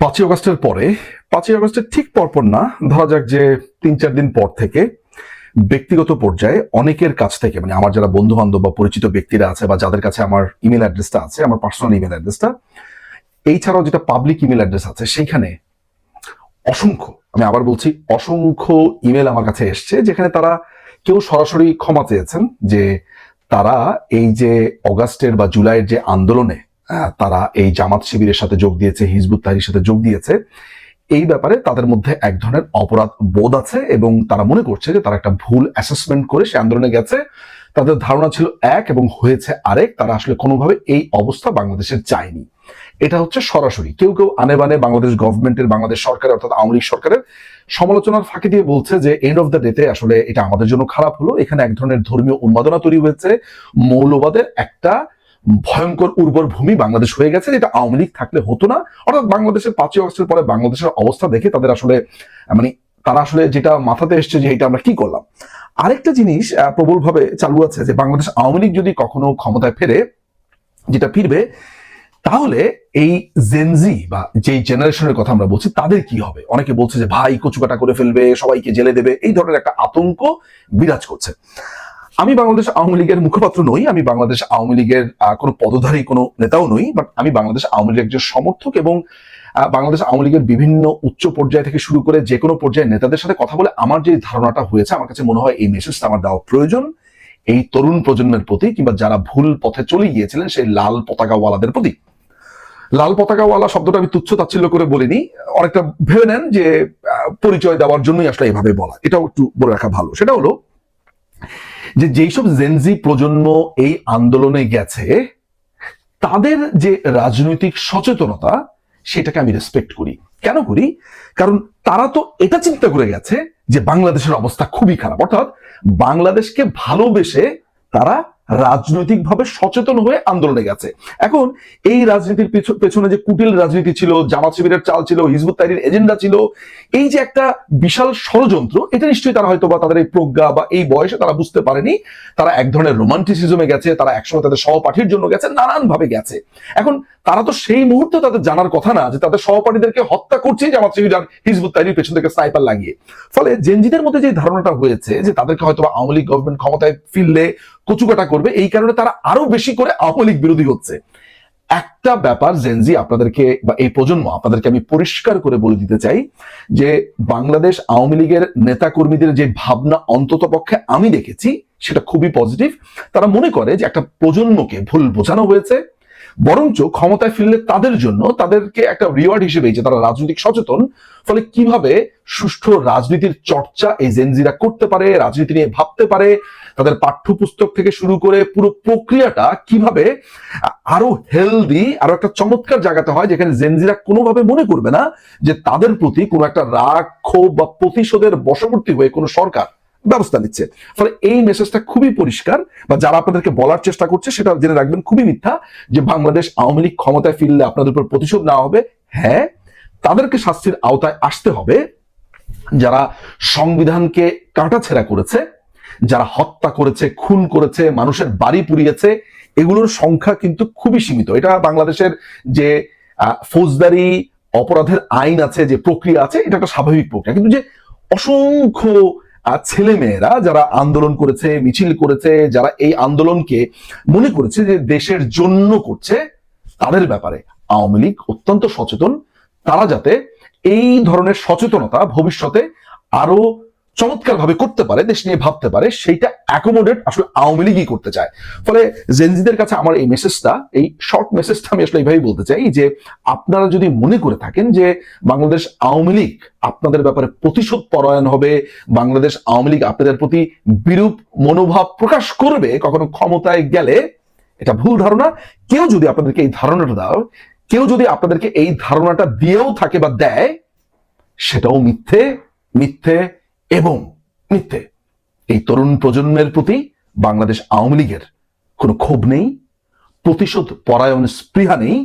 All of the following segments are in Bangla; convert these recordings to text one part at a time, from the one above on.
5ই আগস্টের পরে 5ই আগস্টের ঠিক পরপর না, ধরা যাক যে 3-4 দিন পর থেকে ব্যক্তিগত পর্যায়ে অনেকের কাছ থেকে, মানে আমার যারা বন্ধু বান্ধব বা পরিচিত ব্যক্তিরা আছে বা যাদের কাছে আমার ইমেল অ্যাড্রেসটা আছে, আমার পার্সোনাল ইমেল অ্যাড্রেসটা, এই ছাড়াও যেটা পাবলিক ইমেল অ্যাড্রেস আছে, সেইখানে অসংখ্য, আমি আবার বলছি অসংখ্য ইমেল আমার কাছে এসছে, যেখানে তারা কেউ সরাসরি ক্ষমা চেয়েছেন যে তারা এই যে অগাস্টের বা জুলাইয়ের যে আন্দোলনে তারা এই জামাত শিবিরের সাথে যোগ দিয়েছে, হিজবুত তাহরির সাথে যোগ দিয়েছে, এই ব্যাপারে তাদের মধ্যে এক ধরনের অপরাধ বোধ আছে এবং তারা মনে করছে যে তারা একটা ভুল অ্যাসেসমেন্ট করে সে আন্দোলনে গেছে। তাদের ধারণা ছিল এক এবং হয়েছে আরেক। তারা আসলে কোনোভাবে এই অবস্থা বাংলাদেশের চায়নি। এটা হচ্ছে সরাসরি কেউ কেউ আনে বানে বাংলাদেশ গভর্নমেন্টের, বাংলাদেশ সরকারের অর্থাৎ আওয়ামী লীগ সরকারের সমালোচনার ফাঁকি দিয়ে বলছে যে এন্ড অফ দ্য ডেতে আসলে এটা আমাদের জন্য খারাপ হলো। এখানে এক ধরনের ধর্মীয় উন্মাদনা তৈরি হয়েছে, মৌলবাদের একটা ভয়ঙ্কর উর্বর ভূমি বাংলাদেশ হয়ে গেছে, যেটা আওয়ামী লীগ থাকলে হতো না। অর্থাৎ বাংলাদেশের 5ই আগস্টের পরে বাংলাদেশের অবস্থা দেখে তাদের আসলে মানে তারা আসলে যেটা মাথাতে এসছে যে এটা আমরা কি করলাম। আরেকটা জিনিস প্রবলভাবে চালু আছে যে বাংলাদেশ আওয়ামী লীগ যদি কখনো ক্ষমতায় ফেরে, যেটা ফিরবে, তাহলে এই জেনজি বা যেই জেনারেশনের কথা আমরা বলছি তাদের কি হবে। অনেকে বলছে যে ভাই কচুকাটা করে ফেলবে, সবাইকে জেলে দেবে, এই ধরনের একটা আতঙ্ক বিরাজ করছে। আমি বাংলাদেশ আওয়ামী লীগের মুখপাত্র নই, আমি বাংলাদেশ আওয়ামী লীগের কোনো পদধারী কোনো নেতাও নই, বাট আমি বাংলাদেশ আওয়ামী লীগের একজন সমর্থক এবং বাংলাদেশ আওয়ামী লীগের বিভিন্ন উচ্চ পর্যায় থেকে শুরু করে যে কোনো পর্যায়ে নেতাদের সাথে কথা বলে আমার যে ধারণাটা হয়েছে, আমার কাছে মনে হয় এই মেসেজটা আমার দেওয়া প্রয়োজন এই তরুণ প্রজন্মের প্রতি, কিংবা যারা ভুল পথে চলে গিয়েছিলেন সেই লাল পতাকাওয়ালাদের প্রতি। লাল পতাকাওয়ালা শব্দটা আমি তুচ্ছ তাচ্ছিল্য করে বলিনি, অনেকটা ভেবে নেন যে পরিচয় দেওয়ার জন্যই আসলে এভাবে বলা, এটাও একটু বলে রাখা ভালো। সেটা হলো যে যেইসব জেনজি প্রজন্ম এই আন্দোলনে গেছে তাদের যে রাজনৈতিক সচেতনতা, সেটাকে আমি রেসপেক্ট করি। কেন করি? কারণ তারা তো এটা চিন্তা করে গেছে যে বাংলাদেশের অবস্থা খুবই খারাপ, অর্থাৎ বাংলাদেশকে ভালোবেসে তারা রাজনৈতিকভাবে সচেতন হয়ে আন্দোলনে গেছে। এখন এই রাজনীতির পেছনে যে কুটিল রাজনীতি ছিল, জামাত শিবিরের চাল ছিল, হিজবুত তাহরির এজেন্ডা ছিল, এই যে একটা বিশাল ষড়যন্ত্র, এটা নিশ্চয়ই তারা হয়তো বা তাদের এই প্রজ্ঞা বা এই বয়সে তারা বুঝতে পারেনি। তারা এক ধরনের রোমান্টিসিজমে গেছে, তারা একসময় তাদের সহপাঠীর জন্য গেছে, নানান ভাবে গেছে। এখন তারা তো সেই মুহূর্তে তাদের জানার কথা না যে তাদের সহপাঠীদেরকে হত্যা করছে জামাত শিবির আর হিজবুত তাহরির পেছন থেকে স্নাইপার লাগিয়ে। ফলে জেনজিদের মধ্যে যে ধারণাটা হয়েছে যে তাদেরকে হয়তো আওয়ামী লীগ গভর্নমেন্ট ক্ষমতায় ফিরলে কচুকাটা করবে, এই কারণে তারা আরো বেশি করে আওয়ামী লীগ বিরোধী হচ্ছে। একটা ব্যাপার জেনজি আপনাদেরকে বা এই প্রজন্ম আপনাদেরকে আমি পরিষ্কার করে বলে দিতে চাই যে বাংলাদেশ আওয়ামী লীগের নেতা কর্মীদের যে ভাবনা অন্তত পক্ষে আমি দেখেছি সেটা খুবই পজিটিভ। তারা মনে করে যে একটা প্রজন্মকে ভুল বোঝানো হয়েছে, বরঞ্চ ক্ষমতায় ফিরলে তাদের জন্য তাদেরকে একটা রিওয়ার্ড হিসেবে যে তারা রাজনৈতিক সচেতন, ফলে কিভাবে সুষ্ঠু রাজনীতির চর্চা এই জেনজিরা করতে পারে, রাজনীতি নিয়ে ভাবতে পারে, তাদের পাঠ্যপুস্তক থেকে শুরু করে পুরো প্রক্রিয়াটা কিভাবে আরো হেলদি, আরো একটা চমৎকার জায়গাতে হয়, যেখানে জেনজিরা কোনোভাবে মনে করবে না যে তাদের প্রতি কোনো একটা রাগ, ক্ষোভ বা প্রতিশোধের বশবর্তী হয়ে কোনো সরকার ব্যবস্থা নিচ্ছে। ফলে এই মেসেজটা খুবই পরিষ্কার, বা যারা আপনাদেরকে বলার চেষ্টা করছে সেটা জেনে রাখবেন খুবই মিথ্যা, যে বাংলাদেশ আওয়ামী লীগ ক্ষমতায় ফিরলে আপনাদের উপর প্রতিশোধ নেওয়া হবে। হ্যাঁ, তাদেরকে শাস্তির আওতায় আসতে হবে যারা সংবিধানকে কাটাছেঁড়া করেছে, যারা হত্যা করেছে, খুন করেছে, মানুষের বাড়ি পুড়িয়েছে। এগুলোর সংখ্যা কিন্তু খুবই সীমিত। এটা বাংলাদেশের যে ফৌজদারি অপরাধের আইন আছে, যে প্রক্রিয়া আছে, এটা একটা স্বাভাবিক প্রক্রিয়া। কিন্তু যে অসংখ্য ছেলে মেয়েরা যারা আন্দোলন করেছে, মিছিল করেছে, যারা এই আন্দোলনকে মনে করেছে যে দেশের জন্য করছে, তাদের ব্যাপারে আওয়ামী লীগ অত্যন্ত সচেতন। তারা যাতে এই ধরনের সচেতনতা ভবিষ্যতে আরো চমৎকার ভাবে করতে পারে, দেশ নিয়ে ভাবতে পারে, সেইটা অ্যাকোমোডেট আসলে আওয়ামী লীগই করতে চায়। ফলে জেনজিদের কাছে আমার এই মেসেজটা, এই শর্ট মেসেজটা আমি আসলে এইভাবেই বলতে চাই যে আপনারা যদি মনে করে থাকেন যে বাংলাদেশ আওয়ামী লীগ আপনাদের ব্যাপারে প্রতিশোধ পরায়ণ হবে, বাংলাদেশ আওয়ামী লীগ আপনাদের প্রতি বিরূপ মনোভাব প্রকাশ করবে কখনো ক্ষমতায় গেলে, এটা ভুল ধারণা। কেউ যদি আপনাদেরকে এই ধারণাটা দাও, কেউ যদি আপনাদেরকে এই ধারণাটা দিয়েও থাকে বা দেয়, সেটাও মিথ্যে, মিথ্যে এবং মিথ্যে। এই তরুণ প্রজন্মের প্রতি বাংলাদেশ আওয়ামী লীগের কোনো ক্ষোভ নেই, প্রতিশোধ পরায়ণ স্পৃহা নেই,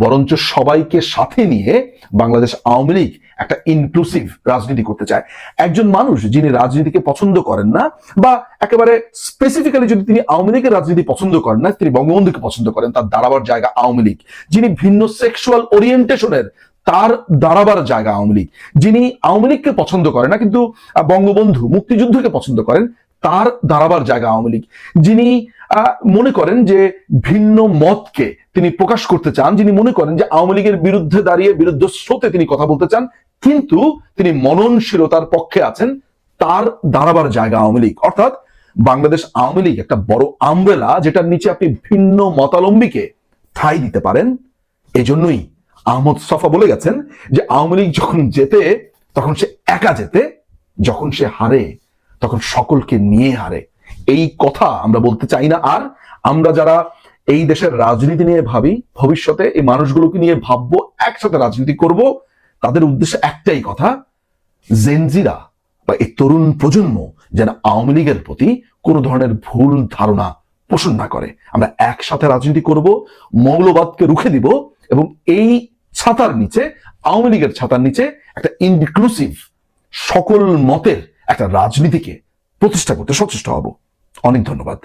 বরঞ্চ সবাইকে সাথে নিয়ে বাংলাদেশ আওয়ামী লীগ একটা ইনক্লুসিভ রাজনীতি করতে চায়। একজন মানুষ যিনি রাজনীতিকে পছন্দ করেন না, বা একেবারে স্পেসিফিক্যালি যদি তিনি আওয়ামী লীগের রাজনীতি পছন্দ করেন না, তিনি বঙ্গবন্ধুকে পছন্দ করেন, তার দাঁড়াবার জায়গা আওয়ামী লীগ। যিনি ভিন্ন সেক্সুয়াল ওরিয়েন্টেশনের, তার দাঁড়াবার জায়গা আওয়ামী লীগ। যিনি আওয়ামী লীগকে পছন্দ করে না কিন্তু বঙ্গবন্ধু মুক্তিযুদ্ধকে পছন্দ করেন, তার দাঁড়াবার জায়গা আওয়ামী লীগ। যিনি মনে করেন যে ভিন্ন মতকে তিনি প্রকাশ করতে চান, যিনি মনে করেন যে আওয়ামী লীগের বিরুদ্ধে দাঁড়িয়ে বিরুদ্ধ স্রোতে তিনি কথা বলতে চান কিন্তু তিনি মননশীলতার পক্ষে আছেন, তার দাঁড়াবার জায়গা আওয়ামী লীগ। অর্থাৎ বাংলাদেশ আওয়ামী লীগ একটা বড় আমব্রেলা, যেটার নিচে আপনি ভিন্ন মতাবলম্বীকে ঠাঁই দিতে পারেন। এজন্যই আহমদ সফা বলে গেছেন যে আওয়ামী লীগ যখন জেতে তখন সে একা জেতে, যখন সে হারে তখন সকলকে নিয়ে হারে। এই কথা আমরা বলতে চাই না। আর আমরা যারা এই দেশের রাজনীতি নিয়ে ভাবি, ভবিষ্যতে এই মানুষগুলোকে নিয়ে ভাববো, একসাথে রাজনীতি করব, তাদের উদ্দেশ্যে একটাই কথা, জেনজিরা বা এই তরুণ প্রজন্ম যেন আওয়ামী লীগের প্রতি কোনো ধরনের ভুল ধারণা পোষণ না করে। আমরা একসাথে রাজনীতি করব, মৌলবাদকে রুখে দিব এবং এই ছাতার নিচে, আওয়ামী লীগের ছাতার নিচে একটা ইনক্লুসিভ সকল মতের একটা রাজনীতিকে প্রতিষ্ঠা করতে সচেষ্ট হব। অনেক ধন্যবাদ।